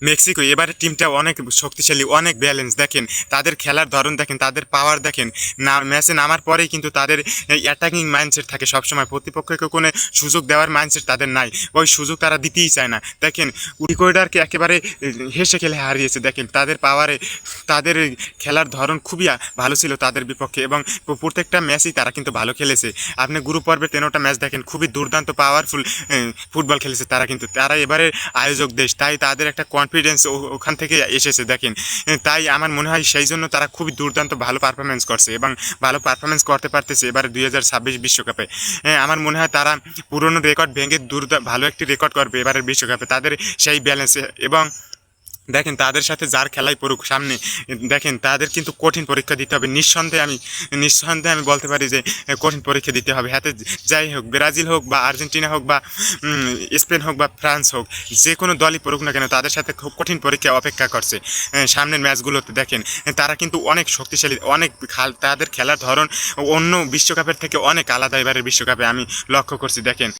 Mexico এবারের টিমটা অনেক শক্তিশালী, অনেক ব্যালেন্স। দেখেন তাদের খেলার ধরন, দেখেন তাদের পাওয়ার, দেখেন না ম্যাচে নামার পরেই কিন্তু তাদের অ্যাটাকিং মাইন্ডসেট থাকে সবসময়, প্রতিপক্ষকে কোনো সুযোগ দেওয়ার মাইন্ডসেট তাদের নাই, ওই সুযোগ তারা দিতেই চায় না। দেখেন ইকুয়েডরকে একেবারে হেসে খেলে হারিয়েছে। দেখেন তাদের পাওয়ারে, তাদের খেলার ধরন খুবই ভালো ছিল তাদের বিপক্ষে, এবং প্রত্যেকটা ম্যাচই তারা কিন্তু ভালো খেলেছে। আপনি গ্রুপ পর্বের 13টা ম্যাচ দেখেন, খুবই দুর্দান্ত পাওয়ারফুল ফুটবল খেলেছে তারা। কিন্তু তারা এবারের আয়োজক দেশ, তাই তাদের একটা কনফিডেন্স ওখান থেকে এসেছে। দেখেন তাই আমার মনে হয় সেই জন্য তারা খুবই দুর্দান্ত ভালো পারফরমেন্স করছে এবং ভালো পারফরমেন্স করতে পারতেছে এবারে 2026 বিশ্বকাপে। আমার মনে হয় তারা পুরনো রেকর্ড ভেঙে ভালো একটি রেকর্ড করবে এবারের বিশ্বকাপে। তাদের সেই ব্যালেন্স, এবং দেখেন তাদের সাথে যার খেলাই পড়ুক সামনে, দেখেন তাদের কিন্তু কঠিন পরীক্ষা দিতে হবে। নিঃসন্দেহে আমি বলতে পারি যে কঠিন পরীক্ষা দিতে হবে। হাতে যাই হোক, ব্রাজিল হোক বা আর্জেন্টিনা হোক বা স্পেন হোক বা ফ্রান্স হোক, যে কোনো দলই পড়ুক না কেন, তাদের সাথে খুব কঠিন পরীক্ষা অপেক্ষা করছে সামনের ম্যাচগুলোতে। দেখেন তারা কিন্তু অনেক শক্তিশালী, অনেক তাদের খেলার ধরন অন্য বিশ্বকাপের থেকে অনেক আলাদা এবারের বিশ্বকাপে আমি লক্ষ্য করছি। দেখেন